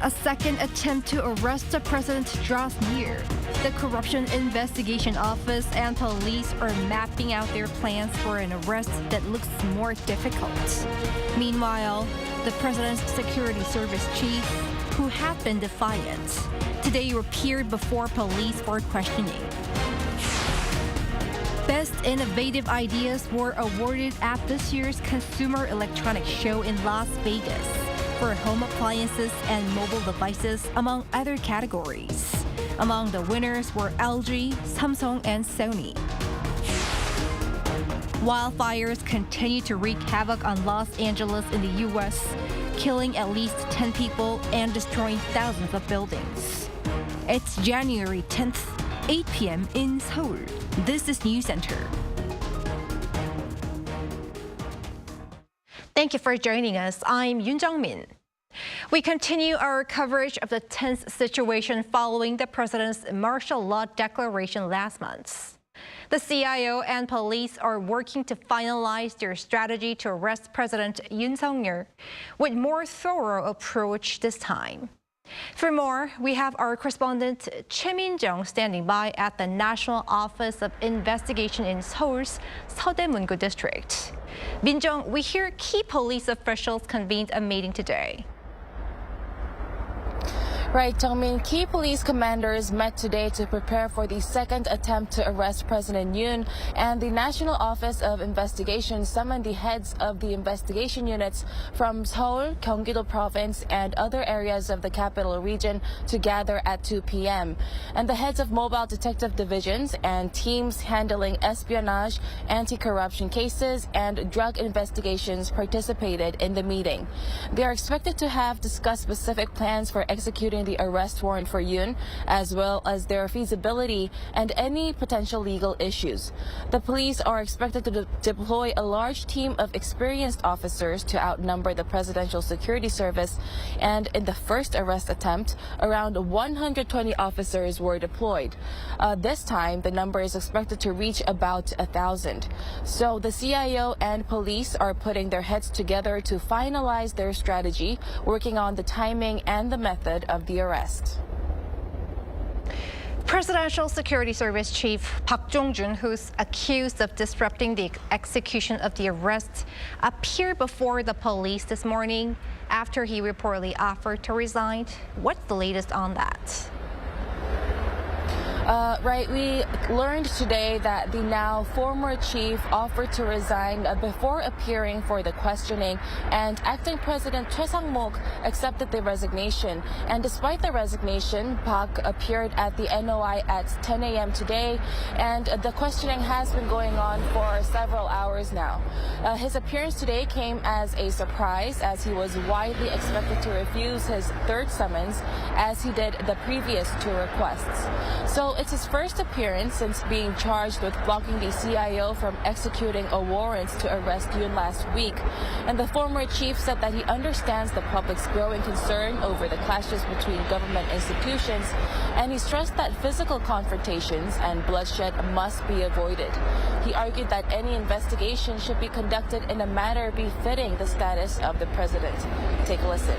A second attempt to arrest the president draws near. The Corruption Investigation Office and police are mapping out their plans for an arrest that looks more difficult. Meanwhile, the president's security service chief, who had been defiant, today appeared before police for questioning. Best Innovative Ideas were awarded at this year's Consumer Electronics Show in Las Vegas for home appliances and mobile devices, among other categories. Among the winners were LG, Samsung, and Sony. Wildfires continue to wreak havoc on Los Angeles in the U.S., killing at least 10 people and destroying thousands of buildings. It's January 10th, 8 p.m. in Seoul. This is Newscenter. Thank you for joining us. I'm Yoon Jung-min. We continue our coverage of the tense situation following the president's martial law declaration last month. The CIO and police are working to finalize their strategy to arrest President Yoon Suk Yeol with more thorough approach this time. For more, we have our correspondent Choi Min-jung standing by at the National Office of Investigation in Seoul's Seodaemungu district. Min-jung, we hear key police officials convened a meeting today. Right, Jungmin. Key police commanders met today to prepare for the second attempt to arrest President Yoon, and the National Office of Investigation summoned the heads of the investigation units from Seoul, Gyeonggi-do Province, and other areas of the capital region to gather at 2 p.m. And the heads of mobile detective divisions and teams handling espionage, anti-corruption cases, and drug investigations participated in the meeting. They are expected to have discussed specific plans for executing the arrest warrant for Yoon, as well as their feasibility and any potential legal issues. The police are expected to deploy a large team of experienced officers to outnumber the Presidential Security Service, and in the first arrest attempt, around 120 officers were deployed. This time, the number is expected to reach about 1,000. So the CIO and police are putting their heads together to finalize their strategy, working on the timing and the method of the arrest. Presidential Security Service Chief Park Jong-jun, who's accused of disrupting the execution of the arrest, appeared before the police this morning after he reportedly offered to resign. What's the latest on that? Right, we learned today that the now former chief offered to resign before appearing for the questioning, and acting President Choi Sang-mok accepted the resignation. And despite the resignation, Park appeared at the NOI at 10 a.m. today, and the questioning has been going on for several hours now. His appearance today came as a surprise, as he was widely expected to refuse his third summons, as he did the previous two requests. So it's his first appearance since being charged with blocking the CIO from executing a warrant to arrest Yoon last week. And the former chief said that he understands the public's growing concern over the clashes between government institutions, and he stressed that physical confrontations and bloodshed must be avoided. He argued that any investigation should be conducted in a manner befitting the status of the president. Take a listen.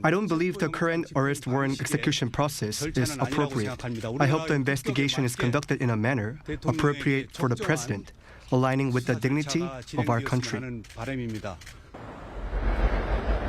I don't believe the current arrest warrant execution process is appropriate. I hope the investigation is conducted in a manner appropriate for the president, aligning with the dignity of our country.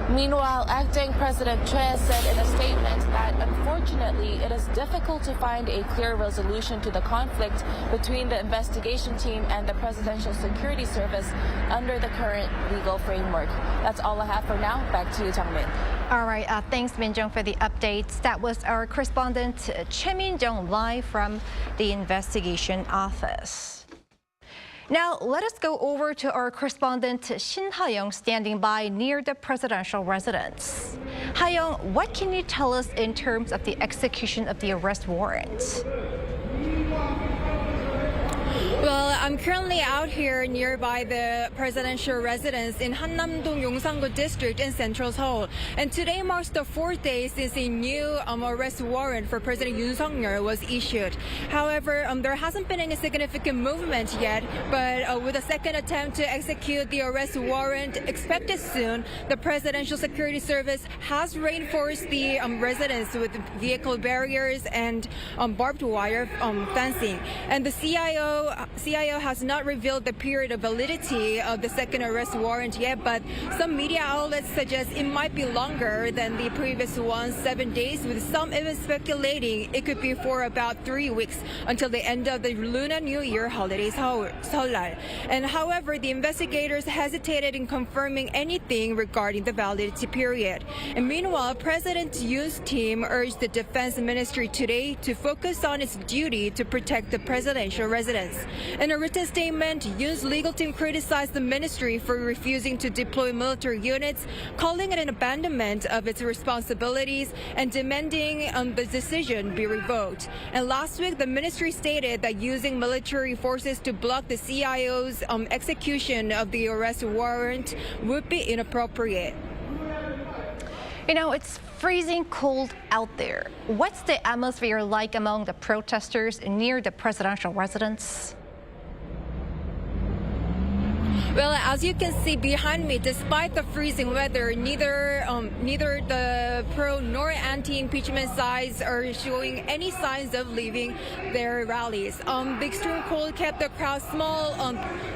Meanwhile, acting President Choi said in a statement that unfortunately it is difficult to find a clear resolution to the conflict between the investigation team and the Presidential Security Service under the current legal framework. That's all I have for now. Back to you, Jang-min. All right, thanks, Min-jung, for the updates. That was our correspondent, Choi Min-jung, live from the investigation office. Now, let us go over to our correspondent, Shin Ha-young, standing by near the presidential residence. Ha-young, what can you tell us in terms of the execution of the arrest warrant? Well, I'm currently out here nearby the presidential residence in Hannam-dong Yongsan-gu district in Central Seoul. And today marks the 4th day since a new arrest warrant for President Yoon Suk Yeol was issued. However, there hasn't been any significant movement yet, but with a second attempt to execute the arrest warrant expected soon, the Presidential Security Service has reinforced the residence with vehicle barriers and barbed wire fencing. And the CIO has not revealed the period of validity of the second arrest warrant yet, but some media outlets suggest it might be longer than the previous one, 7 days, with some even speculating it could be for about 3 weeks until the end of the Lunar New Year holiday Seollal. And however, the investigators hesitated in confirming anything regarding the validity period. And meanwhile, President Yoon's team urged the Defense Ministry today to focus on its duty to protect the presidential residence. In a written statement, Yoon's legal team criticized the ministry for refusing to deploy military units, calling it an abandonment of its responsibilities and demanding the decision be revoked. And last week, the ministry stated that using military forces to block the CIO's execution of the arrest warrant would be inappropriate. You know, it's freezing cold out there. What's the atmosphere like among the protesters near the presidential residence? Well, as you can see behind me, despite the freezing weather, neither the pro nor anti-impeachment sides are showing any signs of leaving their rallies. The extreme cold kept the crowd small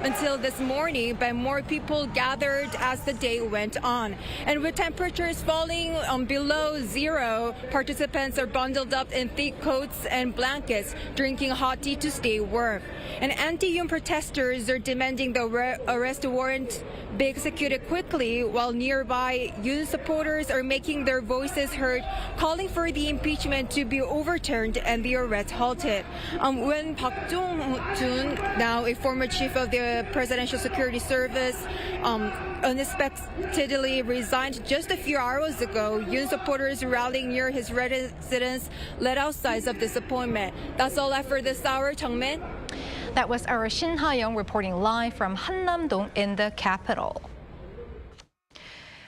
until this morning, but more people gathered as the day went on. And with temperatures falling below zero, participants are bundled up in thick coats and blankets, drinking hot tea to stay warm. And anti-Yoon protesters are demanding the arrest warrant be executed quickly, while nearby Yoon supporters are making their voices heard, calling for the impeachment to be overturned and the arrest halted. When Park Jong-jun, now a former chief of the Presidential Security Service, unexpectedly resigned just a few hours ago, Yoon supporters rallying near his residence let out signs of disappointment. That's all I have for this hour. Jang-min. That was our Shin Ha-young reporting live from Hannam-dong in the capital.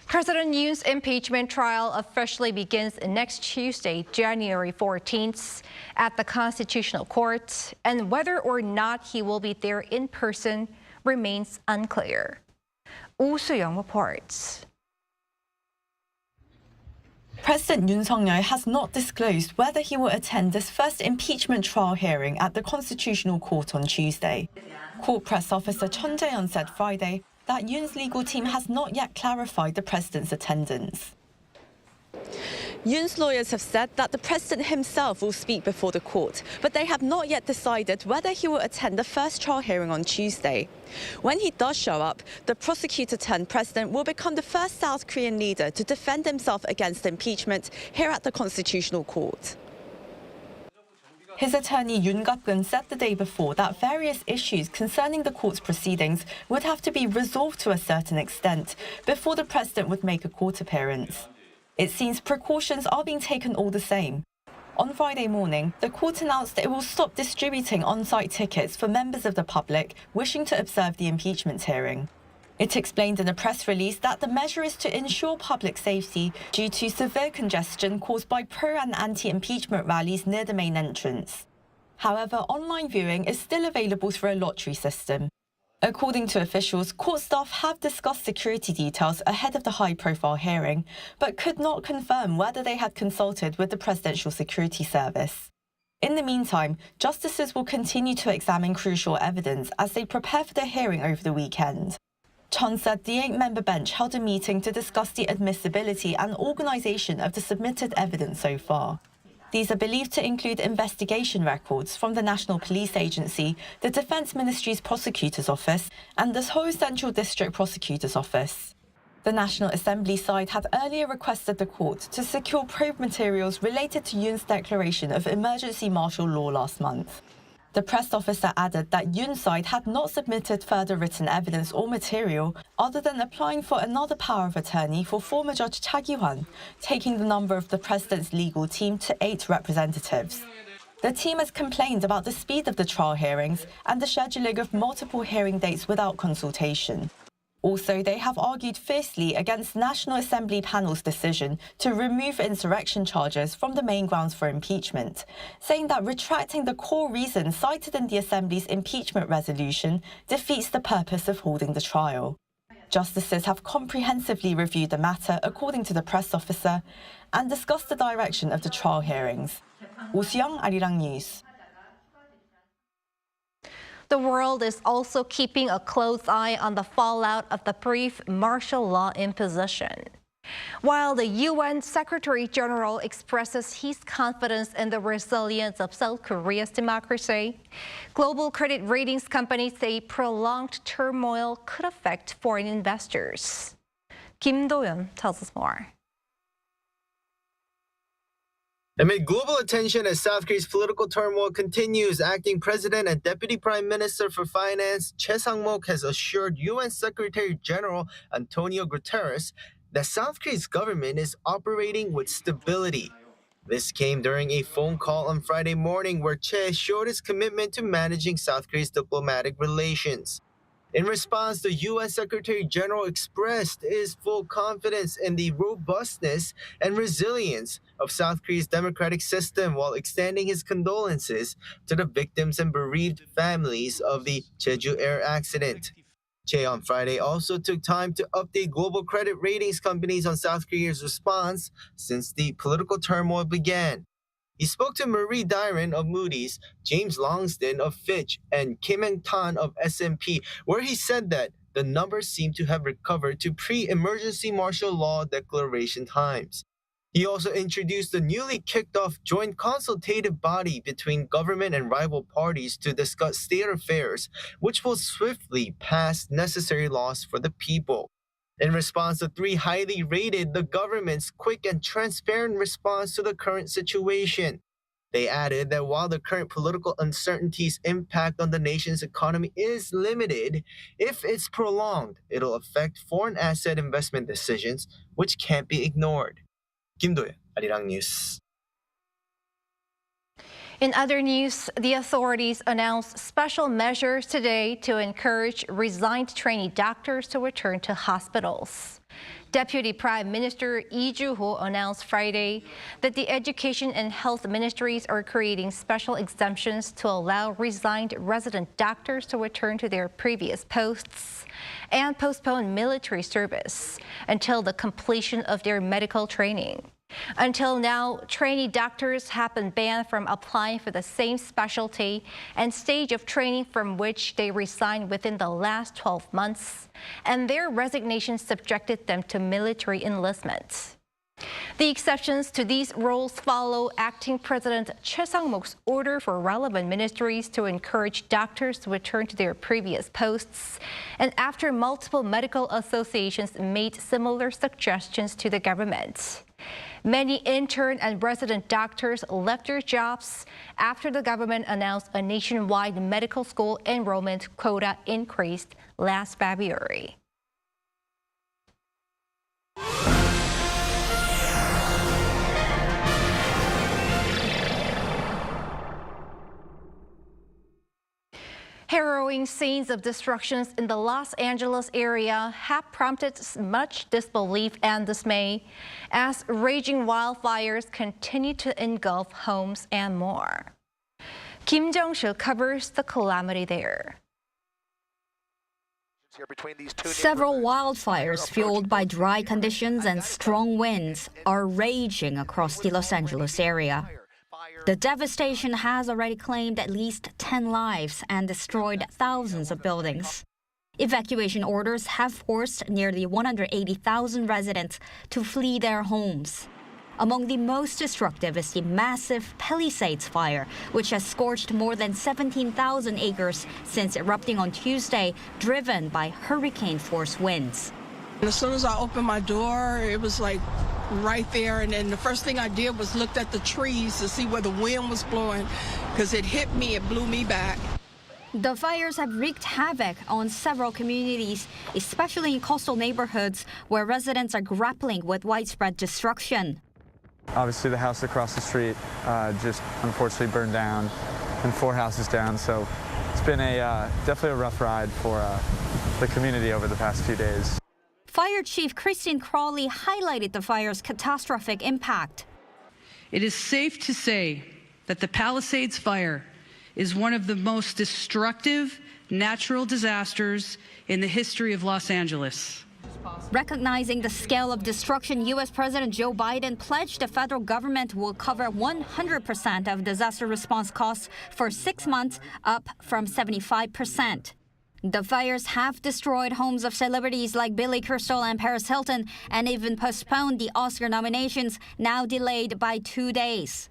President Yoon's impeachment trial officially begins next Tuesday, January 14th, at the Constitutional Court, and whether or not he will be there in person remains unclear. Oh Soo-young reports. President Yoon Suk Yeol has not disclosed whether he will attend this first impeachment trial hearing at the Constitutional Court on Tuesday. Court press officer Chun Jae-yeon said Friday that Yoon's legal team has not yet clarified the president's attendance. Yoon's lawyers have said that the president himself will speak before the court, but they have not yet decided whether he will attend the first trial hearing on Tuesday. When he does show up, the prosecutor-turned-president will become the first South Korean leader to defend himself against impeachment here at the Constitutional Court. His attorney Yoon Gov't said the day before that various issues concerning the court's proceedings would have to be resolved to a certain extent before the president would make a court appearance. It seems precautions are being taken all the same. On Friday morning, the court announced that it will stop distributing on-site tickets for members of the public wishing to observe the impeachment hearing. It explained in a press release that the measure is to ensure public safety due to severe congestion caused by pro- and anti-impeachment rallies near the main entrance. However, online viewing is still available through a lottery system. According to officials, court staff have discussed security details ahead of the high-profile hearing, but could not confirm whether they had consulted with the Presidential Security Service. In the meantime, justices will continue to examine crucial evidence as they prepare for the hearing over the weekend. Chun said the 8-member bench held a meeting to discuss the admissibility and organisation of the submitted evidence so far. These are believed to include investigation records from the National Police Agency, the Defence Ministry's Prosecutor's Office, and the Seoul Central District Prosecutor's Office. The National Assembly side had earlier requested the court to secure probe materials related to Yoon's declaration of emergency martial law last month. The press officer added that Yoon's side had not submitted further written evidence or material other than applying for another power of attorney for former Judge Cha Gi-hwan, taking the number of the president's legal team to 8 representatives. The team has complained about the speed of the trial hearings and the scheduling of multiple hearing dates without consultation. Also, they have argued fiercely against National Assembly panel's decision to remove insurrection charges from the main grounds for impeachment, saying that retracting the core reasons cited in the Assembly's impeachment resolution defeats the purpose of holding the trial. Justices have comprehensively reviewed the matter, according to the press officer, and discussed the direction of the trial hearings. Oh Soo-young, Arirang News. The world is also keeping a close eye on the fallout of the brief martial law imposition. While the UN Secretary General expresses his confidence in the resilience of South Korea's democracy, global credit ratings companies say prolonged turmoil could affect foreign investors. Kim Do-yeon tells us more. Amid global attention as South Korea's political turmoil continues, acting president and deputy prime minister for finance Choi Sang-mok has assured UN Secretary General Antonio Guterres that South Korea's government is operating with stability. This came during a phone call on Friday morning where Choi showed his commitment to managing South Korea's diplomatic relations. In response, the UN Secretary General expressed his full confidence in the robustness and resilience of South Korea's democratic system while extending his condolences to the victims and bereaved families of the Jeju air accident. Choi on Friday also took time to update global credit ratings companies on South Korea's response since the political turmoil began. He spoke to Marie Diron of Moody's, James Longston of Fitch, and Kim Eng-tan of S&P, where he said that the numbers seem to have recovered to pre-emergency martial law declaration times. He also introduced the newly kicked-off joint consultative body between government and rival parties to discuss state affairs, which will swiftly pass necessary laws for the people. In response, the three highly rated the government's quick and transparent response to the current situation. They added that while the current political uncertainty's impact on the nation's economy is limited, if it's prolonged, it'll affect foreign asset investment decisions, which can't be ignored. Kim Do-yeon, Arirang News. In other news, the authorities announced special measures today to encourage resigned trainee doctors to return to hospitals. Deputy Prime Minister Lee Joo-ho announced Friday that the Education and Health Ministries are creating special exemptions to allow resigned resident doctors to return to their previous posts and postpone military service until the completion of their medical training. Until now, trainee doctors have been banned from applying for the same specialty and stage of training from which they resigned within the last 12 months, and their resignation subjected them to military enlistment. The exceptions to these rules follow Acting President Choi Sang-mok's order for relevant ministries to encourage doctors to return to their previous posts, and after multiple medical associations made similar suggestions to the government. Many intern and resident doctors left their jobs after the government announced a nationwide medical school enrollment quota increased last February. Harrowing scenes of destructions in the Los Angeles area have prompted much disbelief and dismay as raging wildfires continue to engulf homes and more. Kim Jong-soo covers the calamity there. Several wildfires fueled by dry conditions and strong winds are raging across the Los Angeles area. The devastation has already claimed at least 10 lives and destroyed thousands of buildings. Evacuation orders have forced nearly 180,000 residents to flee their homes. Among the most destructive is the massive Palisades fire, which has scorched more than 17,000 acres since erupting on Tuesday, driven by hurricane-force winds. As soon as I opened my door, it was like right there, and then the first thing I did was looked at the trees to see where the wind was blowing, because it hit me, it blew me back. The fires have wreaked havoc on several communities, especially in coastal neighborhoods where residents are grappling with widespread destruction. Obviously, the house across the street just unfortunately burned down, and 4 houses down, so it's been definitely a rough ride for the community over the past few days. Fire Chief Christine Crawley highlighted the fire's catastrophic impact. It is safe to say that the Palisades fire is one of the most destructive natural disasters in the history of Los Angeles. Recognizing the scale of destruction, U.S. President Joe Biden pledged the federal government will cover 100% of disaster response costs for 6 months, up from 75%. The fires have destroyed homes of celebrities like Billy Crystal and Paris Hilton and even postponed the Oscar nominations, now delayed by 2 days.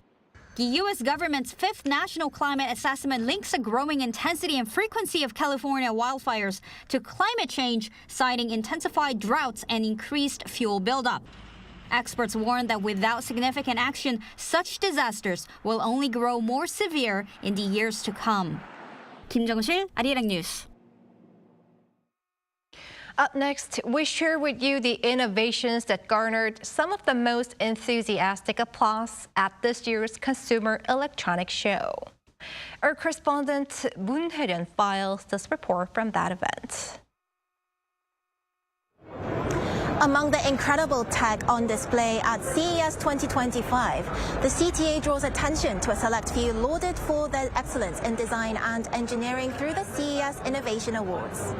The U.S. government's 5th National Climate Assessment links a growing intensity and frequency of California wildfires to climate change, citing intensified droughts and increased fuel buildup. Experts warn that without significant action, such disasters will only grow more severe in the years to come. Kim Jong-sil, Arirang News. Up next, we share with you the innovations that garnered some of the most enthusiastic applause at this year's Consumer Electronics Show. Our correspondent Moon Hae-ryun files this report from that event. Among the incredible tech on display at CES 2025, the CTA draws attention to a select few lauded for their excellence in design and engineering through the CES Innovation Awards.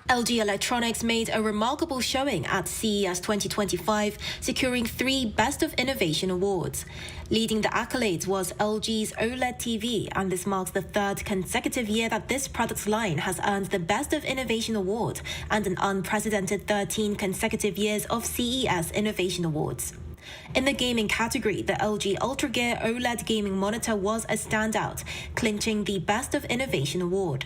LG Electronics made a remarkable showing at CES 2025, securing 3 Best of Innovation awards. Leading the accolades was LG's OLED TV, and this marks the 3rd consecutive year that this product's line has earned the Best of Innovation award and an unprecedented 13 consecutive years of CES Innovation Awards. In the gaming category, the LG UltraGear OLED gaming monitor was a standout, clinching the Best of Innovation award.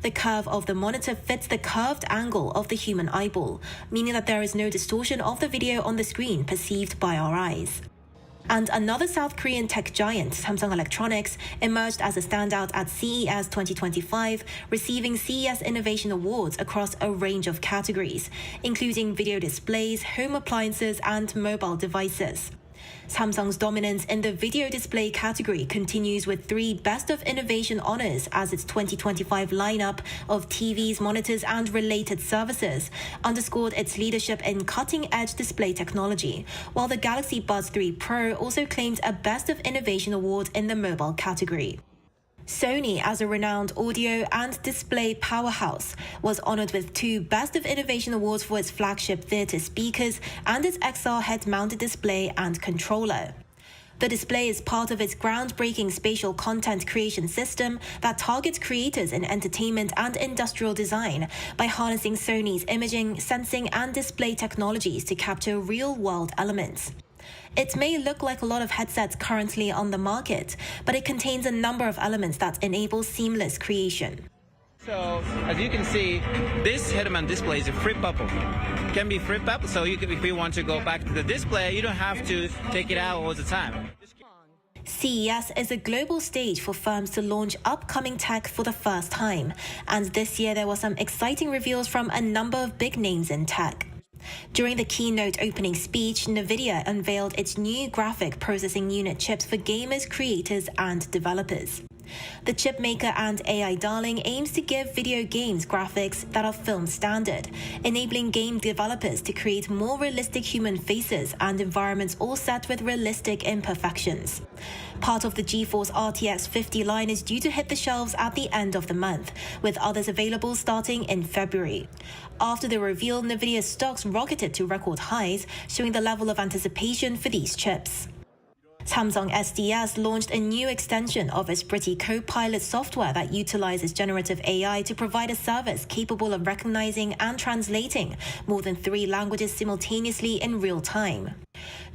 The curve of the monitor fits the curved angle of the human eyeball, meaning that there is no distortion of the video on the screen perceived by our eyes. And another South Korean tech giant, Samsung Electronics, emerged as a standout at CES 2025, receiving CES Innovation Awards across a range of categories, including video displays, home appliances, and mobile devices. Samsung's dominance in the video display category continues with 3 Best of Innovation honors as its 2025 lineup of TVs, monitors, and related services underscored its leadership in cutting-edge display technology, while the Galaxy Buds 3 Pro also claimed a Best of Innovation award in the mobile category. Sony, as a renowned audio and display powerhouse, was honored with 2 Best of Innovation awards for its flagship theater speakers and its XR head-mounted display and controller. The display is part of its groundbreaking spatial content creation system that targets creators in entertainment and industrial design by harnessing Sony's imaging, sensing, and display technologies to capture real-world elements. It may look like a lot of headsets currently on the market, but it contains a number of elements that enable seamless creation. So, as you can see, this head-mount display is a flip-up. It can be flip-up, so if you want to go back to the display, you don't have to take it out all the time. CES is a global stage for firms to launch upcoming tech for the first time, and this year there were some exciting reveals from a number of big names in tech. During the keynote opening speech, NVIDIA unveiled its new graphic processing unit chips for gamers, creators, and developers. The chipmaker and AI darling aims to give video games graphics that are film standard, enabling game developers to create more realistic human faces and environments all set with realistic imperfections. Part of the GeForce RTX 50 line is due to hit the shelves at the end of the month, with others available starting in February. After the reveal, Nvidia's stocks rocketed to record highs, showing the level of anticipation for these chips. Samsung SDS launched a new extension of its Pretty Copilot software that utilizes generative AI to provide a service capable of recognizing and translating more than 3 languages simultaneously in real time.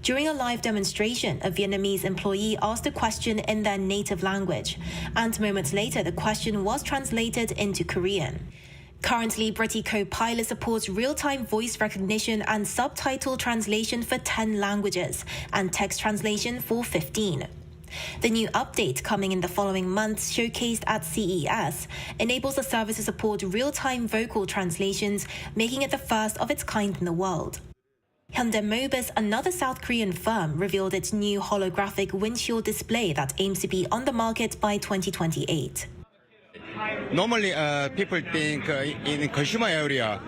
During a live demonstration, a Vietnamese employee asked a question in their native language, and moments later the question was translated into Korean. Currently, Pretty Copilot supports real-time voice recognition and subtitle translation for 10 languages and text translation for 15. The new update, coming in the following months, showcased at CES, enables the service to support real-time vocal translations, making it the first of its kind in the world. Hyundai Mobis, another South Korean firm, revealed its new holographic windshield display that aims to be on the market by 2028. Normally, people think in consumer area,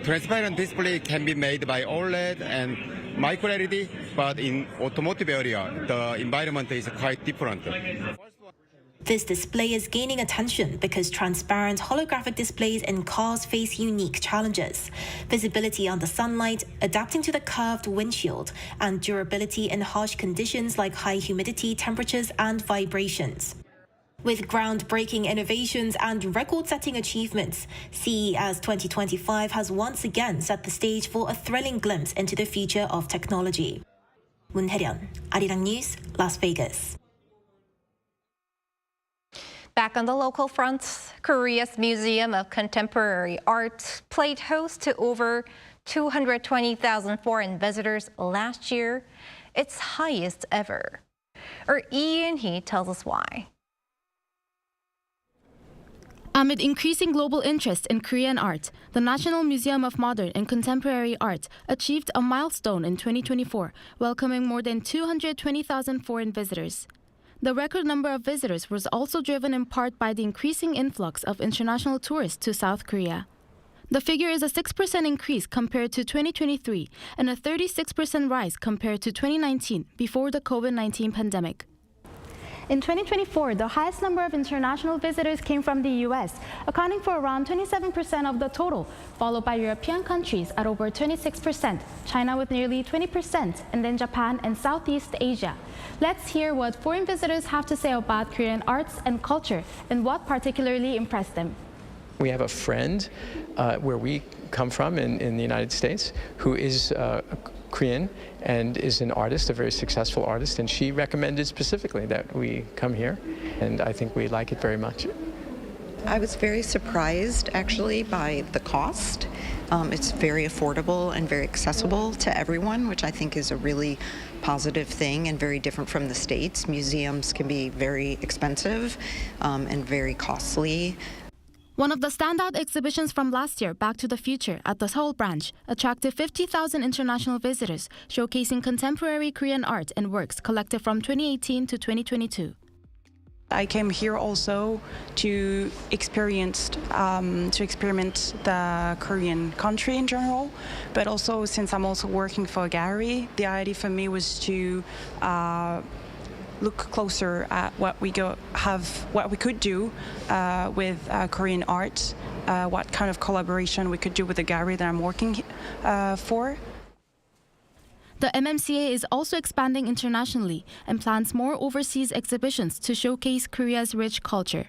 transparent display can be made by OLED and micro LED, but in automotive area, the environment is quite different. This display is gaining attention because transparent holographic displays in cars face unique challenges: visibility under sunlight, adapting to the curved windshield, and durability in harsh conditions like high humidity, temperatures, and vibrations. With groundbreaking innovations and record-setting achievements, CES 2025 has once again set the stage for a thrilling glimpse into the future of technology. 문혜련, Arirang News, Las Vegas. Back on the local front, Korea's Museum of Contemporary Art played host to over 220,000 foreign visitors last year, its highest ever. Our Ian Hee tells us why. Amid increasing global interest in Korean art, the National Museum of Modern and Contemporary Art achieved a milestone in 2024, welcoming more than 220,000 foreign visitors. The record number of visitors was also driven in part by the increasing influx of international tourists to South Korea. The figure is a 6% increase compared to 2023 and a 36% rise compared to 2019 before the COVID-19 pandemic. In 2024, the highest number of international visitors came from the U.S., accounting for around 27% of the total, followed by European countries at over 26%, China with nearly 20%, and then Japan and Southeast Asia. Let's hear what foreign visitors have to say about Korean arts and culture and what particularly impressed them. We have a friend where we come from in the United States who is Korean and is an artist, a very successful artist, and she recommended specifically that we come here, and I think we like it very much. I was very surprised actually by the cost. It's very affordable and very accessible to everyone, which I think is a really positive thing and very different from the States. Museums can be very expensive and very costly. One of the standout exhibitions from last year, Back to the Future, at the Seoul branch, attracted 50,000 international visitors, showcasing contemporary Korean art and works collected from 2018 to 2022. I came here also to experiment the Korean country in general, but also since I'm also working for a gallery, the idea for me was to look closer at what we could do with Korean art, what kind of collaboration we could do with the gallery that I'm working for. The MMCA is also expanding internationally and plans more overseas exhibitions to showcase Korea's rich culture.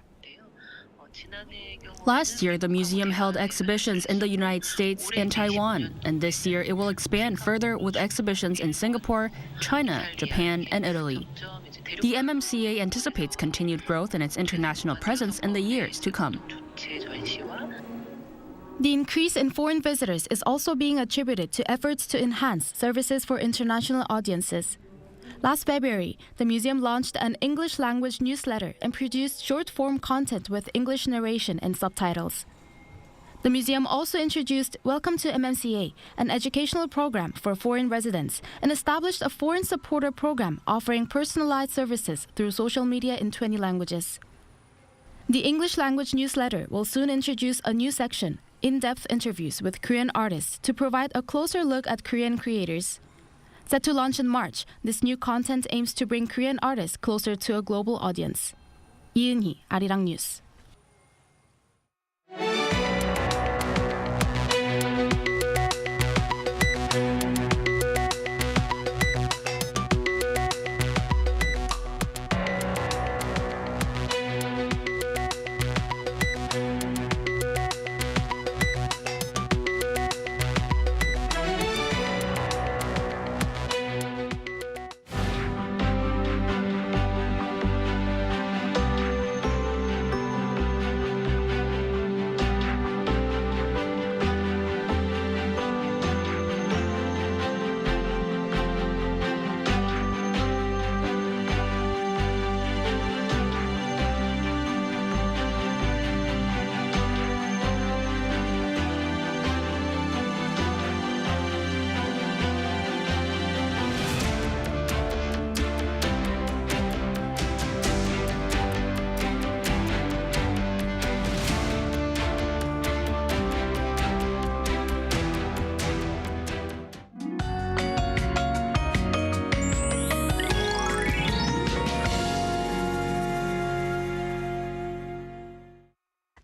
Last year, the museum held exhibitions in the United States and Taiwan, and this year it will expand further with exhibitions in Singapore, China, Japan, and Italy. The MMCA anticipates continued growth in its international presence in the years to come. The increase in foreign visitors is also being attributed to efforts to enhance services for international audiences. Last February, the museum launched an English language newsletter and produced short-form content with English narration and subtitles. The museum also introduced Welcome to MMCA, an educational program for foreign residents, and established a foreign supporter program offering personalized services through social media in 20 languages. The English language newsletter will soon introduce a new section, in-depth interviews with Korean artists, to provide a closer look at Korean creators. Set to launch in March, this new content aims to bring Korean artists closer to a global audience. 이은희, Arirang News.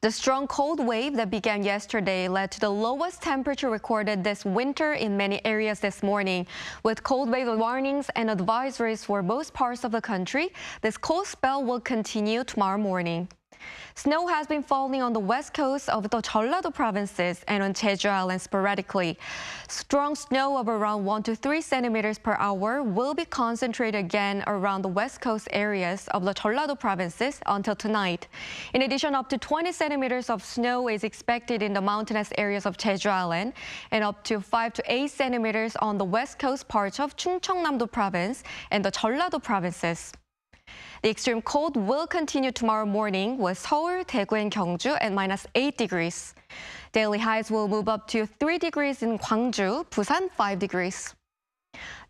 The strong cold wave that began yesterday led to the lowest temperature recorded this winter in many areas this morning. With cold wave warnings and advisories for most parts of the country, this cold spell will continue tomorrow morning. Snow has been falling on the west coast of the Jeolla-do provinces and on Jeju Island sporadically. Strong snow of around 1 to 3 centimeters per hour will be concentrated again around the west coast areas of the Jeolla-do provinces until tonight. In addition, up to 20 centimeters of snow is expected in the mountainous areas of Jeju Island and up to 5 to 8 centimeters on the west coast parts of Chungcheongnam-do province and the Jeolla-do provinces. The extreme cold will continue tomorrow morning with Seoul, Daegu, and Gyeongju at -8 degrees. Daily highs will move up to 3 degrees in Gwangju, Busan 5 degrees.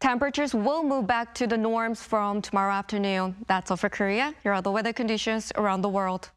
Temperatures will move back to the norms from tomorrow afternoon. That's all for Korea. Here are the weather conditions around the world.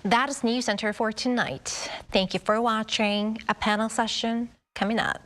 That is Newscenter for tonight. Thank you for watching. A panel session coming up.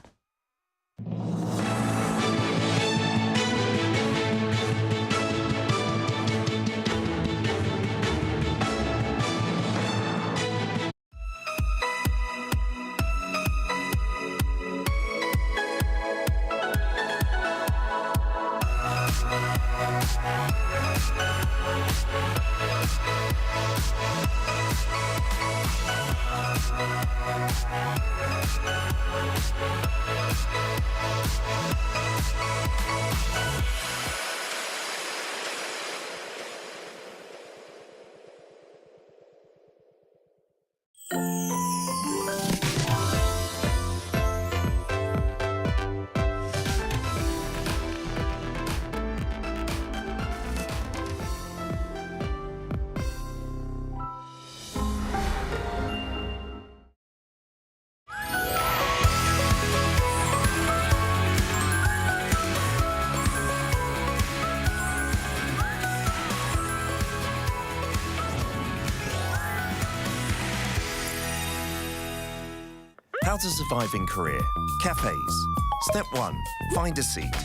How to survive in Korea. Cafes. Step 1. Find a seat.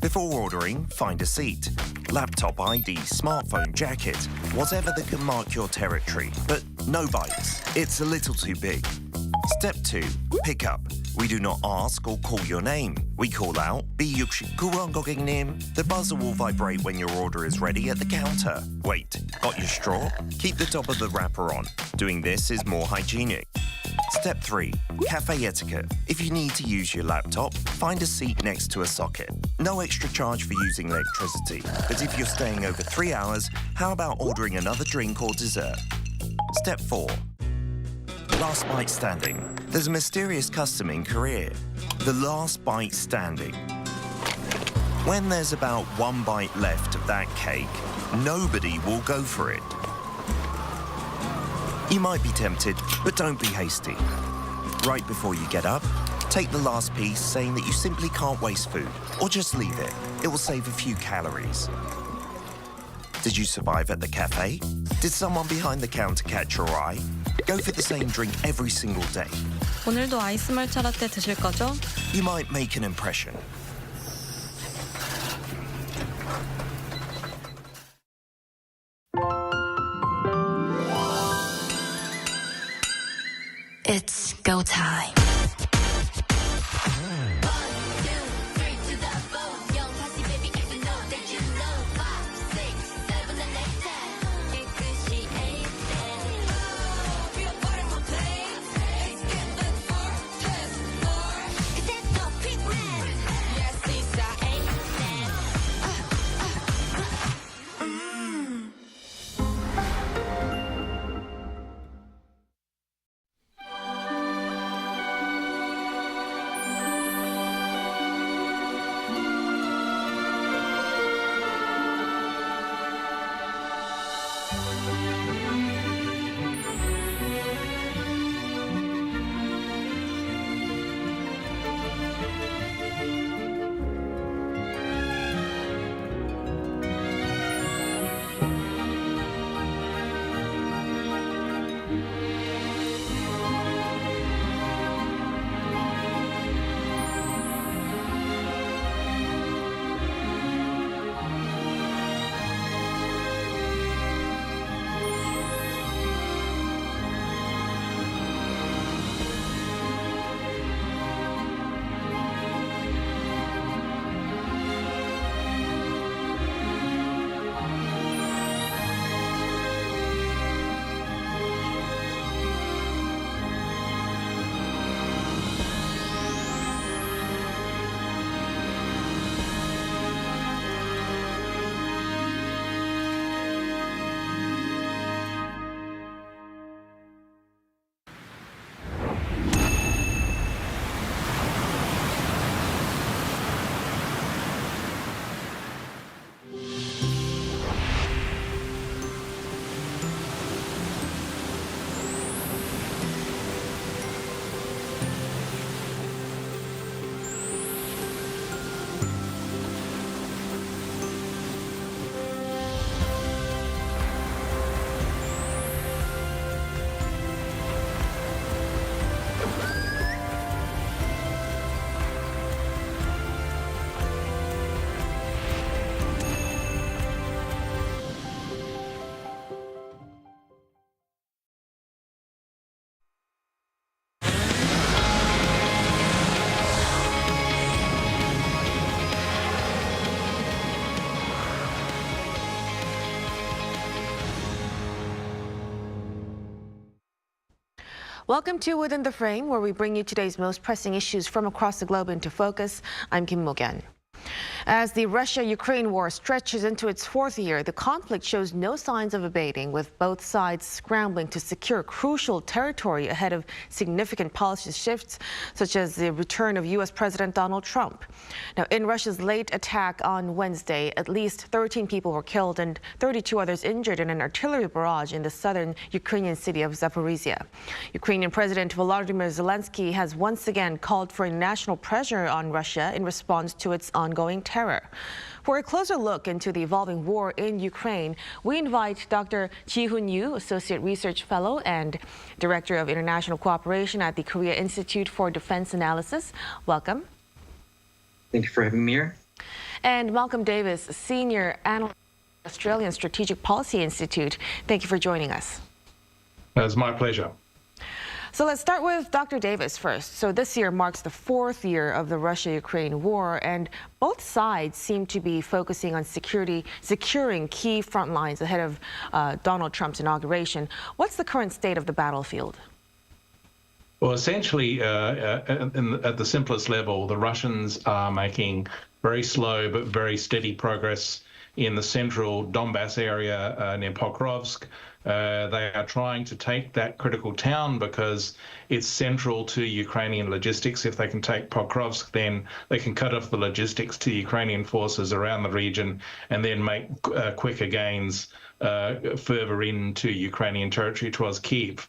Before ordering, find a seat. Laptop ID, smartphone, jacket, whatever that can mark your territory. But no bites. It's a little too big. Step 2. Pick up. We do not ask or call your name. We call out, B69번 고객님. The buzzer will vibrate when your order is ready at the counter. Wait, got your straw? Keep the top of the wrapper on. Doing this is more hygienic. Step 3. Cafe etiquette. If you need to use your laptop, find a seat next to a socket. No extra charge for using electricity. But if you're staying over 3 hours, how about ordering another drink or dessert? Step 4. Last bite standing. There's a mysterious custom in Korea. The last bite standing. When there's about one bite left of that cake, nobody will go for it. You might be tempted, but don't be hasty. Right before you get up, take the last piece, saying that you simply can't waste food, or just leave it. It will save a few calories. Did you survive at the cafe? Did someone behind the counter catch your eye? Go for the same drink every single day. 오늘도 아이스 말차 라떼 드실 거죠? You might make an impression. It's go time. Welcome to Within the Frame, where we bring you today's most pressing issues from across the globe into focus. I'm Kim Mo-gyan. As the Russia-Ukraine war stretches into its fourth year, the conflict shows no signs of abating, with both sides scrambling to secure crucial territory ahead of significant policy shifts, such as the return of U.S. President Donald Trump. Now, in Russia's late attack on Wednesday, at least 13 people were killed and 32 others injured in an artillery barrage in the southern Ukrainian city of Zaporizhia. Ukrainian President Volodymyr Zelensky has once again called for international pressure on Russia in response to its ongoing terror. For a closer look into the evolving war in Ukraine, we invite Dr. Ji-Hoon Yu, Associate Research Fellow and Director of International Cooperation at the Korea Institute for Defense Analysis. Welcome. Thank you for having me here. And Malcolm Davis, Senior Analyst at the Australian Strategic Policy Institute. Thank you for joining us. It's my pleasure. So let's start with Dr. Davis first. So this year marks the fourth year of the Russia-Ukraine war, and both sides seem to be focusing on securing key front lines ahead of Donald Trump's inauguration. What's the current state of the battlefield? Well, essentially, at the simplest level, the Russians are making very slow but very steady progress in the central Donbass area near Pokrovsk. They are trying to take that critical town because it's central to Ukrainian logistics. If they can take Pokrovsk, then they can cut off the logistics to Ukrainian forces around the region and then make quicker gains further into Ukrainian territory towards Kyiv.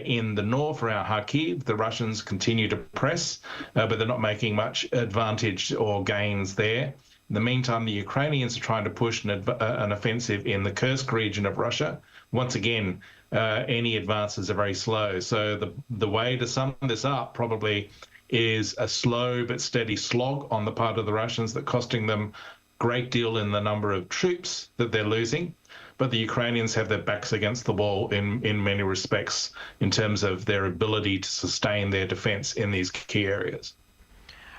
In the north around Kharkiv, the Russians continue to press, but they're not making much advantage or gains there. In the meantime, the Ukrainians are trying to push an offensive in the Kursk region of Russia. Once again, any advances are very slow. So the way to sum this up probably is a slow but steady slog on the part of the Russians that costing them a great deal in the number of troops that they're losing. But the Ukrainians have their backs against the wall in many respects in terms of their ability to sustain their defense in these key areas.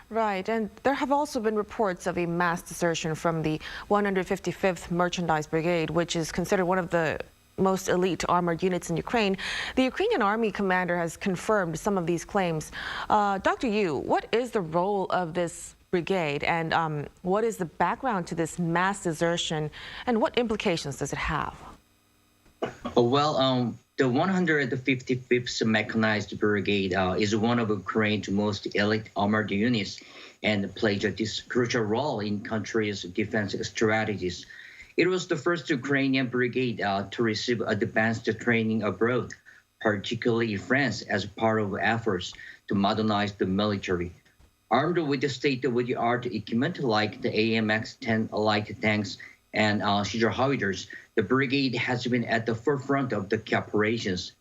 Right, and there have also been reports of a mass desertion from the 155th Merchandise Brigade, which is considered one of the most elite armored units in Ukraine. The Ukrainian army commander has confirmed some of these claims. Dr. Yu, what is the role of this brigade, and what is the background to this mass desertion, and what implications does it have? Well, the 155th Mechanized Brigade is one of Ukraine's most elite armored units and plays a crucial role in country's defense strategies. It was the first Ukrainian brigade to receive advanced training abroad, particularly in France, as part of efforts to modernize the military. Armed with the state-of-the-art equipment like the AMX-10 light tanks and Caesar howitzers, the brigade has been at the forefront of the operations.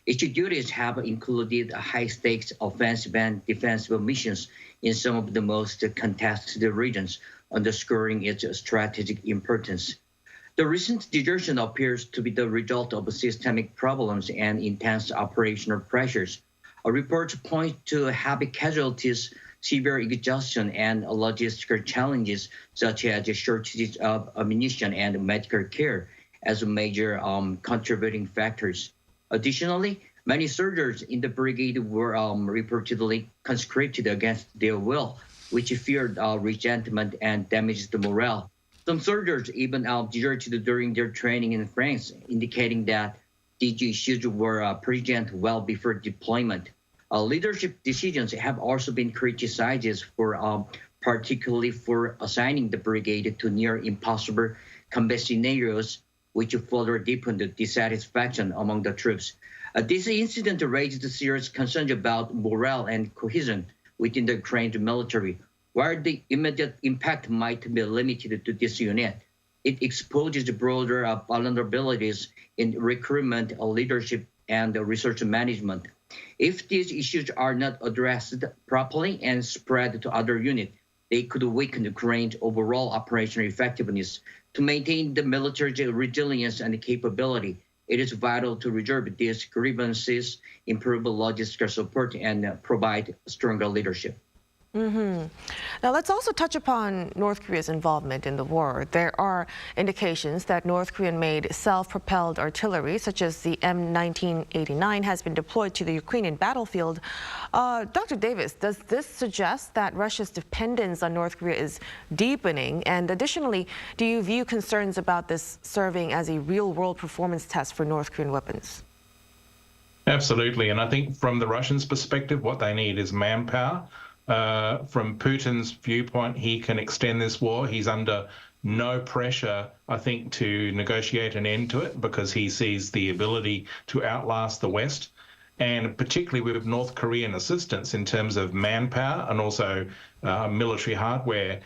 Its duties have included high-stakes offensive and defensive missions in some of the most contested regions, underscoring its strategic importance. The recent desertion appears to be the result of systemic problems and intense operational pressures. Reports point to heavy casualties, severe exhaustion, and logistical challenges such as shortages of ammunition and medical care as major contributing factors. Additionally, many soldiers in the brigade were reportedly conscripted against their will, which feared resentment and damaged the morale. Some soldiers even deserted during their training in France, indicating that these issues were present well before deployment. Leadership decisions have also been criticized for, particularly for assigning the brigade to near impossible combat scenarios, which further deepened the dissatisfaction among the troops. This incident raised serious concerns about morale and cohesion within the Ukrainian military. While the immediate impact might be limited to this unit, it exposes broader vulnerabilities in recruitment, leadership, and research management. If these issues are not addressed properly and spread to other units, they could weaken Ukraine's overall operational effectiveness. To maintain the military's resilience and capability, it is vital to resolve these grievances, improve logistical support, and provide stronger leadership. Now, let's also touch upon North Korea's involvement in the war. There are indications that North Korean-made self-propelled artillery, such as the M1989, has been deployed to the Ukrainian battlefield. Dr. Davis, does this suggest that Russia's dependence on North Korea is deepening? And additionally, do you view concerns about this serving as a real-world performance test for North Korean weapons? Absolutely, and I think from the Russians' perspective, what they need is manpower. From Putin's viewpoint, he can extend this war. He's under no pressure, I think, to negotiate an end to it because he sees the ability to outlast the West. And particularly with North Korean assistance in terms of manpower and also military hardware,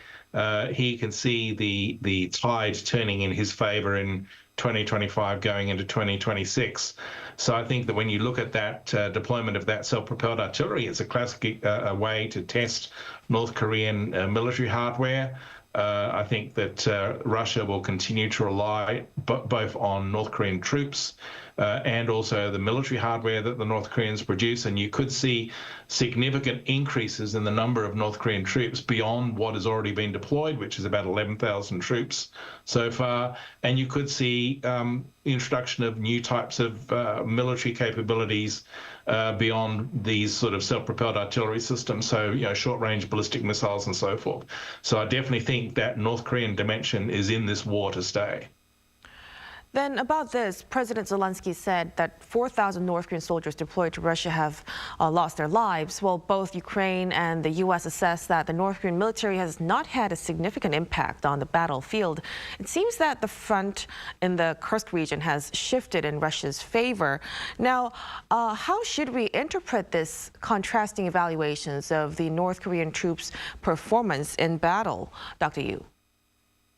he can see the tide turning in his favor in 2025 going into 2026. So I think that when you look at that deployment of that self-propelled artillery, it's a classic way to test North Korean military hardware. I think that Russia will continue to rely both on North Korean troops and also the military hardware that the North Koreans produce. And you could see significant increases in the number of North Korean troops beyond what has already been deployed, which is about 11,000 troops so far. And you could see the introduction of new types of military capabilities beyond these sort of self-propelled artillery systems, so short-range ballistic missiles and so forth. So I definitely think that North Korean dimension is in this war to stay. Then about this, President Zelensky said that 4,000 North Korean soldiers deployed to Russia have lost their lives, while both Ukraine and the U.S. assess that the North Korean military has not had a significant impact on the battlefield. It seems that the front in the Kursk region has shifted in Russia's favor. Now, how should we interpret this contrasting evaluations of the North Korean troops' performance in battle, Dr. Yu?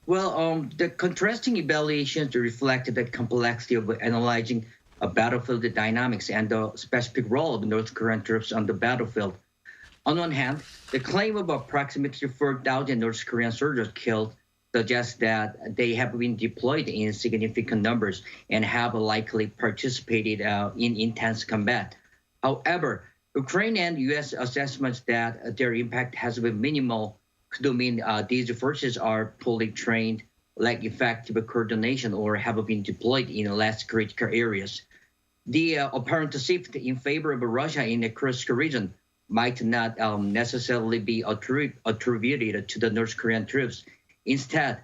Well, the contrasting evaluations reflect the complexity of analyzing battlefield dynamics and the specific role of North Korean troops on the battlefield. On one hand, the claim of approximately 4,000 North Korean soldiers killed suggests that they have been deployed in significant numbers and have likely participated in intense combat. However, Ukraine and U.S. assessments that their impact has been minimal could mean these forces are poorly trained, lack effective coordination, or have been deployed in less critical areas. The apparent shift in favor of Russia in the Kursk region might not necessarily be attributed to the North Korean troops. Instead,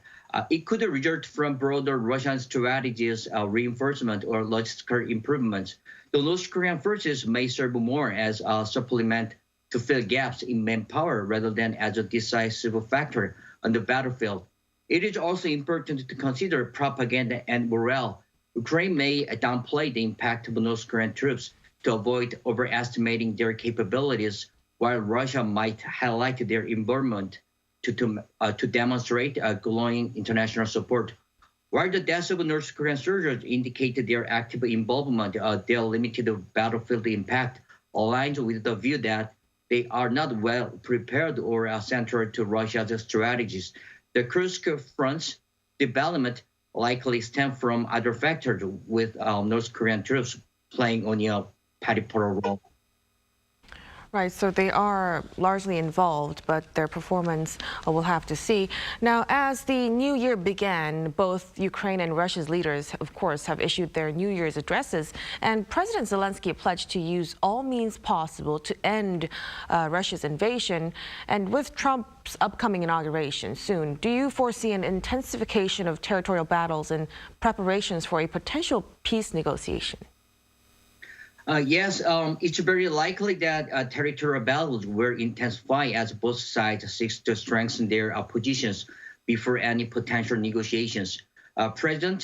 it could result from broader Russian strategies, reinforcement, or logistical improvements. The North Korean forces may serve more as a supplement to fill gaps in manpower rather than as a decisive factor on the battlefield. It is also important to consider propaganda and morale. Ukraine may downplay the impact of North Korean troops to avoid overestimating their capabilities, while Russia might highlight their involvement to demonstrate growing international support. While the deaths of North Korean soldiers indicate their active involvement, their limited battlefield impact aligns with the view that they are not well prepared or central to Russia's strategies. The Kursk front's development likely stem from other factors, with North Korean troops playing only a peripheral role. Right, so they are largely involved, but their performance we'll have to see. Now, as the new year began, both Ukraine and Russia's leaders, of course, have issued their New Year's addresses, and President Zelensky pledged to use all means possible to end Russia's invasion. And with Trump's upcoming inauguration soon, do you foresee an intensification of territorial battles and preparations for a potential peace negotiation? Yes, it's very likely that territorial battles will intensify as both sides seek to strengthen their positions before any potential negotiations. President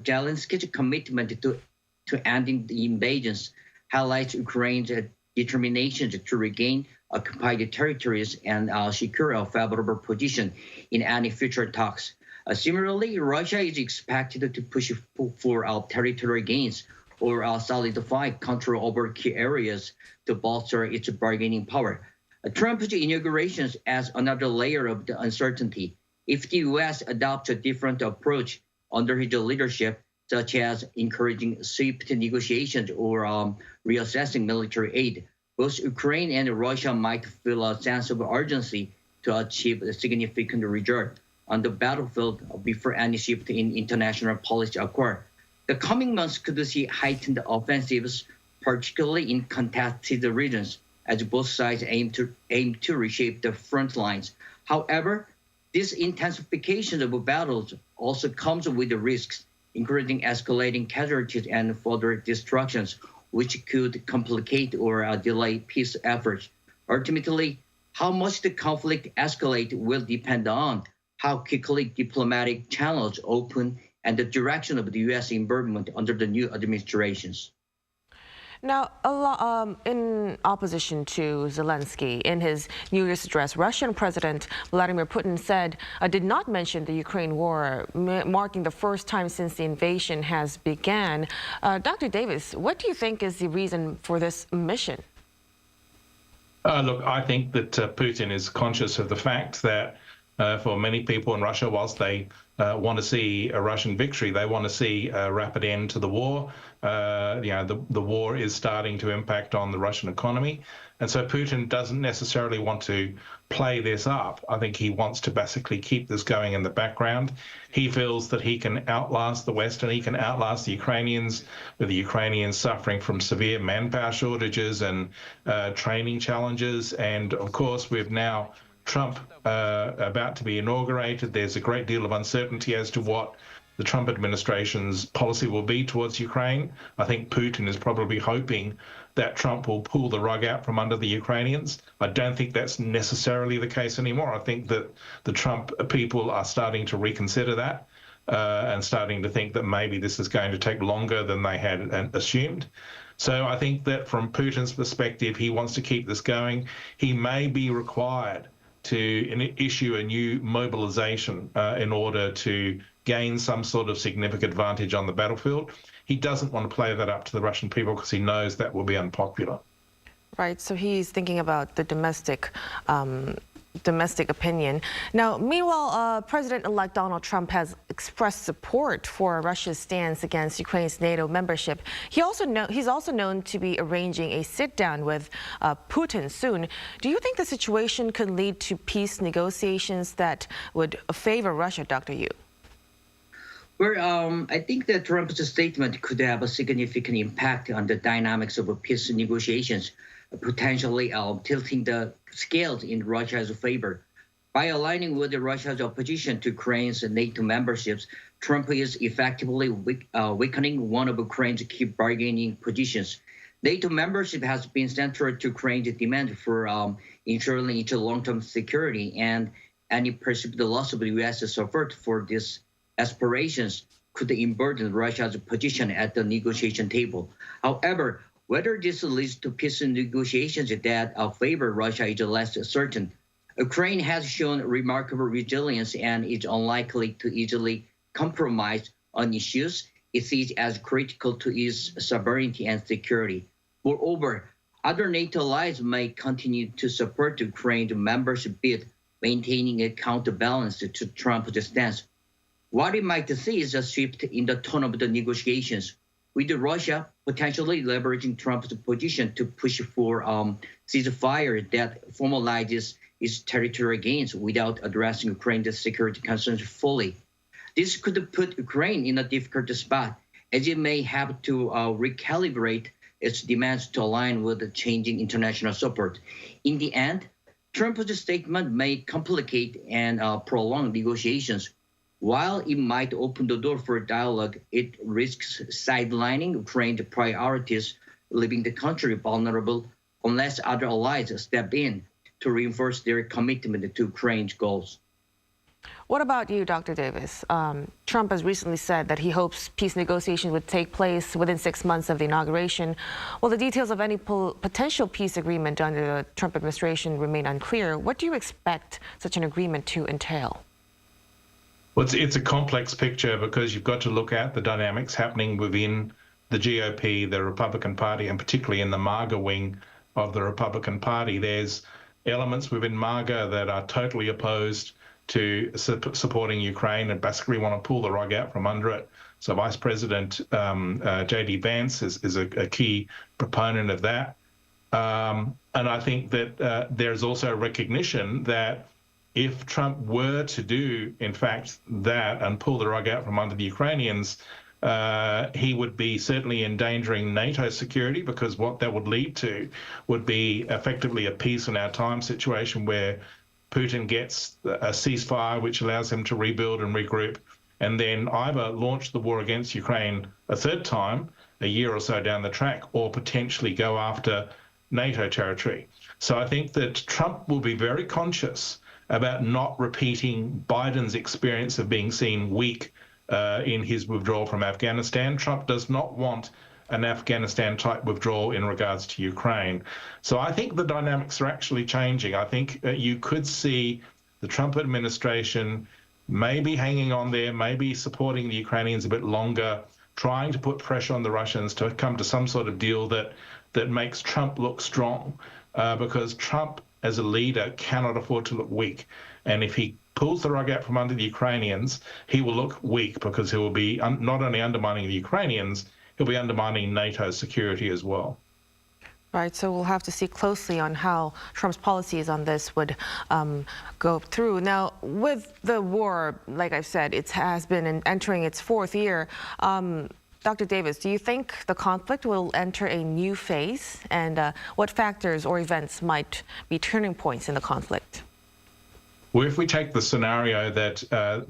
Zelensky's commitment to ending the invasions highlights Ukraine's determination to regain occupied territories and secure a favorable position in any future talks. Similarly, Russia is expected to push for territorial gains or solidify control over key areas to bolster its bargaining power. Trump's inauguration adds another layer of the uncertainty. If the U.S. adopts a different approach under his leadership, such as encouraging swift negotiations or reassessing military aid, both Ukraine and Russia might feel a sense of urgency to achieve a significant result on the battlefield before any shift in international policy occur. The coming months could see heightened offensives, particularly in contested regions, as both sides aim to reshape the front lines. However, this intensification of battles also comes with the risks, including escalating casualties and further destructions, which could complicate or delay peace efforts. Ultimately, how much the conflict escalates will depend on how quickly diplomatic channels open and the direction of the U.S. involvement under the new administrations. Now, in opposition to Zelensky, in his New Year's address, Russian President Vladimir Putin did not mention the Ukraine war, marking the first time since the invasion has began. Dr. Davis, what do you think is the reason for this omission? Look, I think that Putin is conscious of the fact that for many people in Russia, whilst they want to see a Russian victory, they want to see a rapid end to the war. The war is starting to impact on the Russian economy. And so Putin doesn't necessarily want to play this up. I think he wants to basically keep this going in the background. He feels that he can outlast the West and he can outlast the Ukrainians, with the Ukrainians suffering from severe manpower shortages and training challenges. And of course, we've now Trump about to be inaugurated. There's a great deal of uncertainty as to what the Trump administration's policy will be towards Ukraine. I think Putin is probably hoping that Trump will pull the rug out from under the Ukrainians. I don't think that's necessarily the case anymore. I think that the Trump people are starting to reconsider that and starting to think that maybe this is going to take longer than they had assumed. So I think that from Putin's perspective, he wants to keep this going. He may be required to issue a new mobilization in order to gain some sort of significant advantage on the battlefield. He doesn't want to play that up to the Russian people because he knows that will be unpopular. Right, so he's thinking about the domestic opinion. Now, meanwhile, President-elect Donald Trump has expressed support for Russia's stance against Ukraine's NATO membership. He's also known to be arranging a sit-down with Putin soon. Do you think the situation could lead to peace negotiations that would favor Russia, Dr. Yu? Well, I think that Trump's statement could have a significant impact on the dynamics of peace negotiations, potentially tilting the scales in Russia's favor. By aligning with Russia's opposition to Ukraine's NATO memberships, Trump is effectively weakening one of Ukraine's key bargaining positions. NATO membership has been central to Ukraine's demand for ensuring its long-term security, and any perceived loss of the U.S. support for these aspirations could embolden Russia's position at the negotiation table. However, whether this leads to peace negotiations that favor Russia is less certain. Ukraine has shown remarkable resilience and is unlikely to easily compromise on issues it sees as critical to its sovereignty and security. Moreover, other NATO allies may continue to support Ukraine's membership bid, maintaining a counterbalance to Trump's stance. What we might see is a shift in the tone of the negotiations, with Russia potentially leveraging Trump's position to push for ceasefire that formalizes its territorial gains without addressing Ukraine's security concerns fully. This could put Ukraine in a difficult spot, as it may have to recalibrate its demands to align with the changing international support. In the end, Trump's statement may complicate and prolong negotiations. While it might open the door for dialogue, it risks sidelining Ukraine's priorities, leaving the country vulnerable unless other allies step in to reinforce their commitment to Ukraine's goals. What about you, Dr. Davis? Trump has recently said that he hopes peace negotiations would take place within 6 months of the inauguration. While the details of any potential peace agreement under the Trump administration remain unclear, what do you expect such an agreement to entail? Well, it's a complex picture because you've got to look at the dynamics happening within the GOP, the Republican Party, and particularly in the MAGA wing of the Republican Party. There's elements within MAGA that are totally opposed to supporting Ukraine and basically want to pull the rug out from under it. So Vice President J.D. Vance is a key proponent of that. And I think that there's also recognition that if Trump were to do, in fact, that and pull the rug out from under the Ukrainians, he would be certainly endangering NATO security, because what that would lead to would be effectively a peace in our time situation where Putin gets a ceasefire which allows him to rebuild and regroup, and then either launch the war against Ukraine a third time, a year or so down the track, or potentially go after NATO territory. So I think that Trump will be very conscious about not repeating Biden's experience of being seen weak in his withdrawal from Afghanistan. Trump does not want an Afghanistan-type withdrawal in regards to Ukraine. So I think the dynamics are actually changing. I think you could see the Trump administration maybe hanging on there, maybe supporting the Ukrainians a bit longer, trying to put pressure on the Russians to come to some sort of deal that makes Trump look strong, because Trump as a leader cannot afford to look weak. And if he pulls the rug out from under the Ukrainians, he will look weak, because he will be not only undermining the Ukrainians, he'll be undermining NATO's security as well. Right, so we'll have to see closely on how Trump's policies on this would go through. Now, with the war, like I've said, it has been entering its 4th year. Dr. Davis, do you think the conflict will enter a new phase? And what factors or events might be turning points in the conflict? Where if we take the scenario that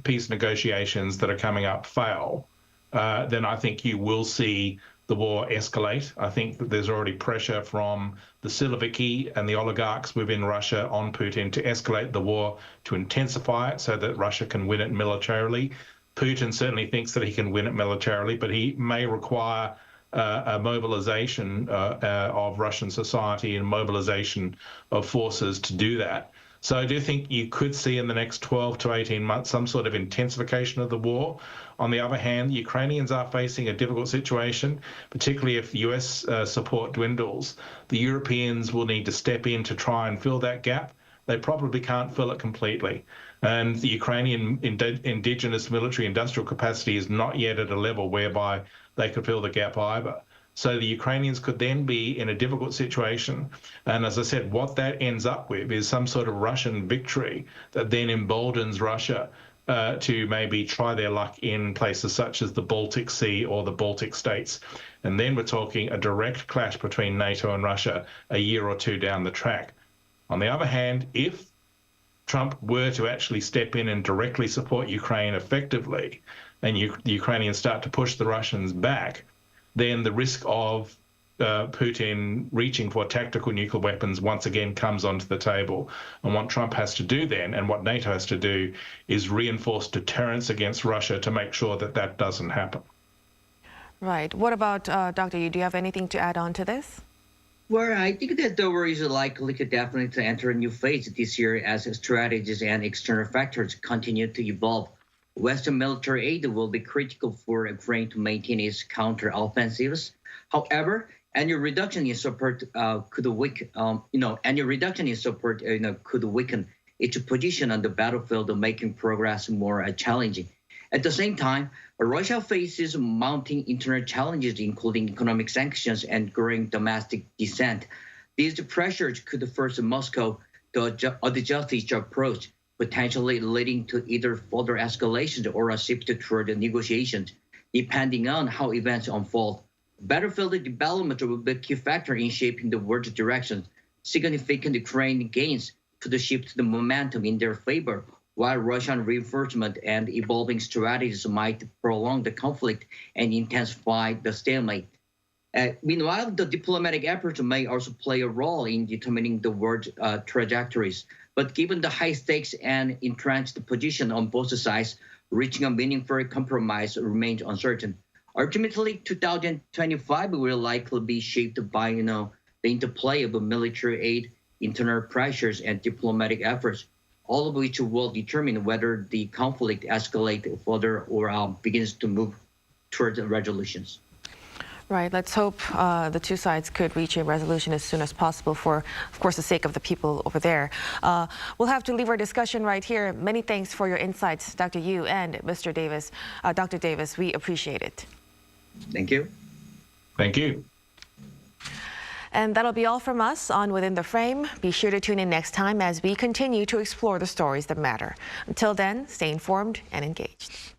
peace negotiations that are coming up fail, then I think you will see the war escalate. I think that there's already pressure from the Siloviki and the oligarchs within Russia on Putin to escalate the war, to intensify it so that Russia can win it militarily. Putin certainly thinks that he can win it militarily, but he may require a mobilization of Russian society and mobilization of forces to do that. So I do think you could see in the next 12 to 18 months some sort of intensification of the war. On the other hand, the Ukrainians are facing a difficult situation, particularly if US support dwindles. The Europeans will need to step in to try and fill that gap. They probably can't fill it completely. And the Ukrainian indigenous military industrial capacity is not yet at a level whereby they could fill the gap either. So the Ukrainians could then be in a difficult situation. And as I said, what that ends up with is some sort of Russian victory that then emboldens Russia to maybe try their luck in places such as the Baltic Sea or the Baltic states. And then we're talking a direct clash between NATO and Russia a year or two down the track. On the other hand, if Trump were to actually step in and directly support Ukraine effectively, and the Ukrainians start to push the Russians back, then the risk of Putin reaching for tactical nuclear weapons once again comes onto the table. And what Trump has to do then, and what NATO has to do, is reinforce deterrence against Russia to make sure that that doesn't happen. Right. What about Dr. Yu? Do you have anything to add on to this? Well, I think that the war is likely to definitely enter a new phase this year as strategies and external factors continue to evolve. Western military aid will be critical for Ukraine to maintain its counter-offensives. However, any reduction in support could weaken its position on the battlefield, making progress more challenging. At the same time, Russia faces mounting internal challenges, including economic sanctions and growing domestic dissent. These pressures could force Moscow to adjust its approach, potentially leading to either further escalation or a shift toward negotiations, depending on how events unfold. Battlefield development will be a key factor in shaping the world's direction. Significant Ukrainian gains could shift the momentum in their favor, while Russian reinforcement and evolving strategies might prolong the conflict and intensify the stalemate. Meanwhile, the diplomatic efforts may also play a role in determining the world's trajectories. But given the high stakes and entrenched position on both sides, reaching a meaningful compromise remains uncertain. Ultimately, 2025 will likely be shaped by the interplay of military aid, internal pressures, and diplomatic efforts, all of which will determine whether the conflict escalates further or begins to move towards resolutions. Right. Let's hope the two sides could reach a resolution as soon as possible for, of course, the sake of the people over there. We'll have to leave our discussion right here. Many thanks for your insights, Dr. Yu and Mr. Davis. Dr. Davis, we appreciate it. Thank you. Thank you. And that'll be all from us on Within the Frame. Be sure to tune in next time as we continue to explore the stories that matter. Until then, stay informed and engaged.